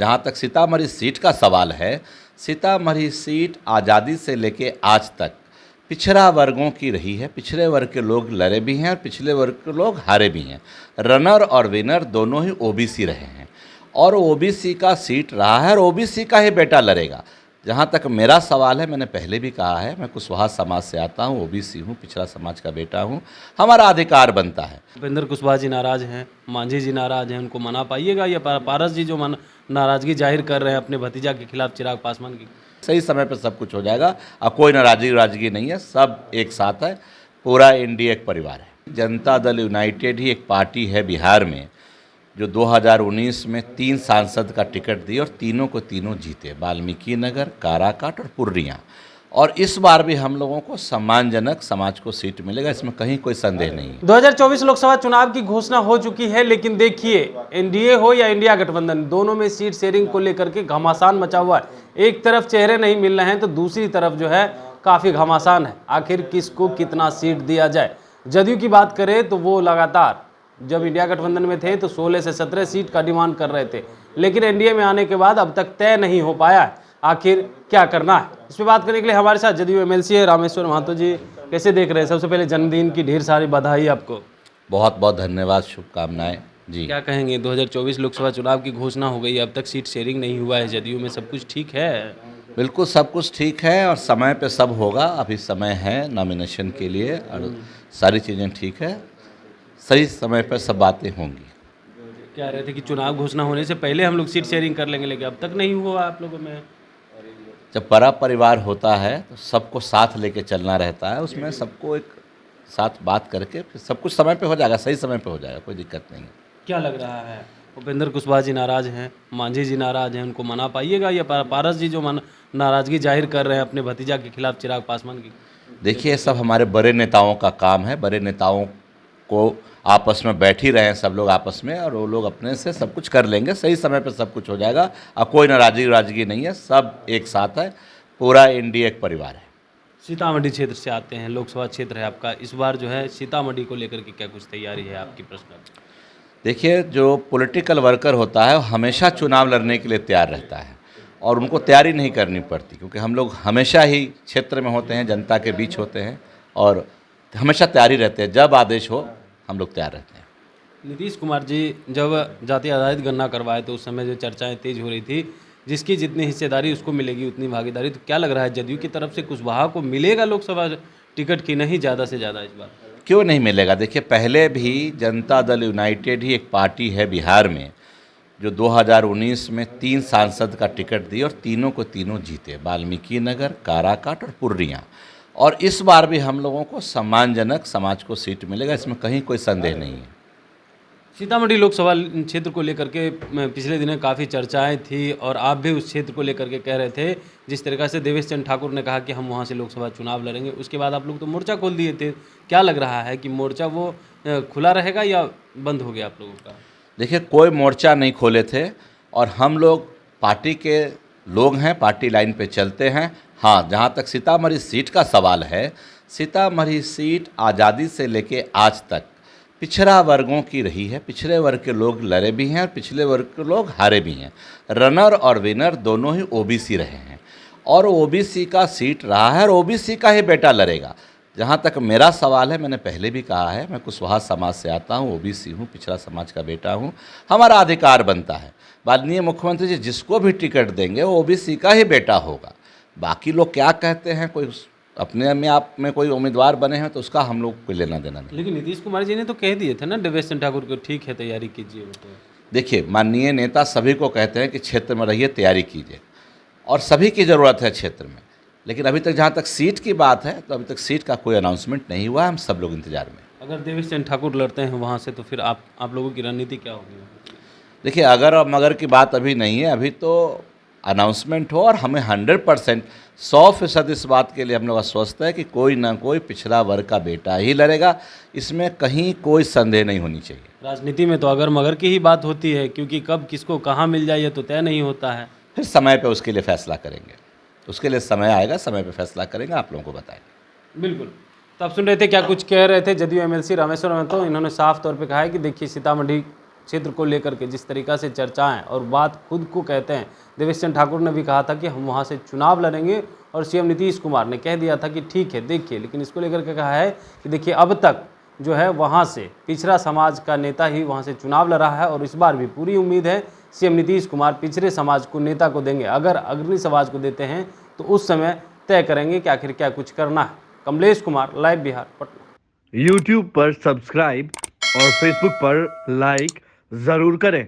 जहाँ तक सीतामढ़ी सीट का सवाल है, सीतामढ़ी सीट आज़ादी से लेके आज तक पिछड़ा वर्गों की रही है। पिछड़े वर्ग के लोग लड़े भी हैं और पिछड़े वर्ग के लोग हारे भी हैं। रनर और विनर दोनों ही ओबीसी रहे हैं और ओबीसी का सीट रहा है और ओबीसी का ही बेटा लड़ेगा। जहाँ तक मेरा सवाल है, मैंने पहले भी कहा है, मैं कुशवाहा समाज से आता हूँ, ओबीसी हूँ, पिछड़ा समाज का बेटा हूँ, हमारा अधिकार बनता है। उपेंद्र कुशवाहा जी नाराज़ हैं, मांझी जी नाराज़ हैं, उनको मना पाइएगा या पारस जी जो नाराज़गी जाहिर कर रहे हैं अपने भतीजा के खिलाफ चिराग पासवान की? सही समय पर सब कुछ हो जाएगा और कोई नाराजगी नहीं है, सब एक साथ है, पूरा एनडीए एक परिवार है। जनता दल यूनाइटेड ही एक पार्टी है बिहार में जो 2019 में 3 सांसद का टिकट दी और तीनों को तीनों जीते, वाल्मीकि नगर, काराकाट और पूर्णिया। और इस बार भी हम लोगों को सम्मानजनक समाज को सीट मिलेगा, इसमें कहीं कोई संदेह नहीं है। 2024 लोकसभा चुनाव की घोषणा हो चुकी है, लेकिन देखिए एनडीए हो या इंडिया गठबंधन, दोनों में सीट शेयरिंग को लेकर के घमासान मचा हुआ है। एक तरफ चेहरे नहीं मिल रहे हैं तो दूसरी तरफ जो है काफ़ी घमासान है, आखिर किसको कितना सीट दिया जाए। जदयू की बात करें तो वो लगातार जब इंडिया गठबंधन में थे तो 16 से 17 सीट का डिमांड कर रहे थे, लेकिन एनडीए में आने के बाद अब तक तय नहीं हो पाया है आखिर क्या करना है। इस पर बात करने के लिए हमारे साथ जदयू एमएलसी है रामेश्वर महतो जी। कैसे देख रहे हैं? सबसे पहले जन्मदिन की ढेर सारी बधाई आपको। बहुत बहुत धन्यवाद, शुभकामनाएं जी। क्या कहेंगे? 2024 लोकसभा चुनाव की घोषणा हो गई, अब तक सीट शेयरिंग नहीं हुआ है, जदयू में सब कुछ ठीक है? बिल्कुल सब कुछ ठीक है और समय पे सब होगा। अभी समय है नॉमिनेशन के लिए और सारी चीज़ें ठीक है, सही समय पर सब बातें होंगी। कह रहे थे कि चुनाव घोषणा होने से पहले हम लोग सीट शेयरिंग कर लेंगे, लेकिन अब तक नहीं हुआ आप लोगों में। जब बड़ा परिवार होता है तो सबको साथ लेके चलना रहता है, उसमें सबको एक साथ बात करके फिर सब कुछ समय पे हो जाएगा, सही समय पे हो जाएगा, कोई दिक्कत नहीं है। क्या लग रहा है? उपेंद्र कुशवाहा जी नाराज़ हैं, मांझी जी नाराज़ हैं, उनको मना पाइएगा या पारस जी जो नाराज़गी जाहिर कर रहे हैं अपने भतीजा के खिलाफ चिराग पासवान की? देखिए, ये सब हमारे बड़े नेताओं का काम है। बड़े नेताओं को आपस में बैठ ही रहे हैं सब लोग आपस में, और वो लोग अपने से सब कुछ कर लेंगे, सही समय पर सब कुछ हो जाएगा और कोई नाराजगी नहीं है, सब एक साथ है, पूरा एनडीए एक परिवार है। सीतामढ़ी क्षेत्र से आते हैं, लोकसभा क्षेत्र है आपका, इस बार जो है सीतामढ़ी को लेकर के क्या कुछ तैयारी है आपकी? प्रश्न देखिए, जो पॉलिटिकल वर्कर होता है वो हमेशा चुनाव लड़ने के लिए तैयार रहता है और उनको तैयारी नहीं करनी पड़ती, क्योंकि हम लोग हमेशा ही क्षेत्र में होते हैं, जनता के बीच होते हैं और हमेशा तैयारी रहते हैं। जब आदेश हो हम लोग तैयार रहते हैं। नीतीश कुमार जी जब जाति आधारित गणना करवाए तो उस समय जो चर्चाएं तेज हो रही थी, जिसकी जितनी हिस्सेदारी उसको मिलेगी उतनी भागीदारी, तो क्या लग रहा है जदयू की तरफ से कुशवाहा को मिलेगा लोकसभा टिकट की नहीं ज़्यादा से ज़्यादा इस बार? क्यों नहीं मिलेगा? देखिए, पहले भी जनता दल यूनाइटेड ही एक पार्टी है बिहार में जो 2019 में 3 सांसद का टिकट दी और तीनों को तीनों जीते, वाल्मीकि नगर, काराकाट और पूर्णिया। और इस बार भी हम लोगों को सम्मानजनक समाज को सीट मिलेगा, इसमें कहीं कोई संदेह नहीं है। सीतामढ़ी लोकसभा क्षेत्र को लेकर के पिछले दिनों काफ़ी चर्चाएं थी और आप भी उस क्षेत्र को लेकर के कह रहे थे, जिस तरीक़ा से देवेश चंद्र ठाकुर ने कहा कि हम वहां से लोकसभा चुनाव लड़ेंगे, उसके बाद आप लोग तो मोर्चा खोल दिए थे। क्या लग रहा है कि मोर्चा वो खुला रहेगा या बंद हो गया आप लोगों का? देखिए, कोई मोर्चा नहीं खोले थे और हम लोग पार्टी के लोग हैं, पार्टी लाइन पे चलते हैं। हाँ, जहाँ तक सीतामढ़ी सीट का सवाल है, सीतामढ़ी सीट आज़ादी से लेके आज तक पिछड़ा वर्गों की रही है। पिछड़े वर्ग के लोग लड़े भी हैं और पिछड़े वर्ग के लोग हारे भी हैं। रनर और विनर दोनों ही ओबीसी रहे हैं और ओबीसी का सीट रहा है और ओबीसी का ही बेटा लड़ेगा। जहाँ तक मेरा सवाल है, मैंने पहले भी कहा है, मैं कुशवाहा समाज से आता हूँ, ओबीसी हूँ, पिछड़ा समाज का बेटा हूँ, हमारा अधिकार बनता है। माननीय मुख्यमंत्री जी जिसको भी टिकट देंगे वो ओबीसी का ही बेटा होगा। बाकी लोग क्या कहते हैं, कोई अपने में आप में कोई उम्मीदवार बने हैं तो उसका हम लोग को लेना देना नहीं। लेकिन नीतीश कुमार जी ने तो कह दिए थे ना देवेश चंद्र ठाकुर को, ठीक है तैयारी कीजिए। देखिए, माननीय नेता सभी को कहते हैं कि क्षेत्र में रहिए, तैयारी कीजिए, और सभी की ज़रूरत है क्षेत्र में, लेकिन अभी तक जहाँ तक सीट की बात है तो अभी तक सीट का कोई अनाउंसमेंट नहीं हुआ, हम सब लोग इंतजार में। अगर देवेश चंद्र ठाकुर लड़ते हैं वहाँ से तो फिर आप लोगों की रणनीति क्या होगी? देखिए, अगर और मगर की बात अभी नहीं है, अभी तो अनाउंसमेंट हो और हमें 100% 100% इस बात के लिए हम लोग आश्वस्त है कि कोई ना कोई पिछड़ा वर्ग का बेटा ही लड़ेगा, इसमें कहीं कोई संदेह नहीं होनी चाहिए। राजनीति में तो अगर मगर की ही बात होती है, क्योंकि कब किसको कहाँ मिल जाए ये तो तय नहीं होता है। फिर समय पे उसके लिए फैसला करेंगे, उसके लिए समय आएगा, समय पे फैसला करेंगे, आप लोगों को बताएंगे। बिल्कुल। तो आप सुन रहे थे क्या कुछ कह रहे थे जदयू एमएलसी रामेश्वर महतो। इन्होंने साफ तौर पे कहा है कि देखिए सीतामढ़ी क्षेत्र को लेकर के जिस तरीक़ा से चर्चाएं और बात खुद को कहते हैं, देवेश चंद्र ठाकुर ने भी कहा था कि हम वहां से चुनाव लड़ेंगे और सीएम नीतीश कुमार ने कह दिया था कि ठीक है देखिए, लेकिन इसको लेकर के कहा है कि देखिए अब तक जो है वहां से पिछड़ा समाज का नेता ही वहां से चुनाव लड़ा है और इस बार भी पूरी उम्मीद है सीएम नीतीश कुमार पिछड़े समाज को नेता को देंगे। अगर अग्रणी समाज को देते हैं तो उस समय तय करेंगे कि आखिर क्या कुछ करना है। कमलेश कुमार, लाइव बिहार, पटना। YouTube पर सब्सक्राइब और Facebook पर लाइक जरूर करें।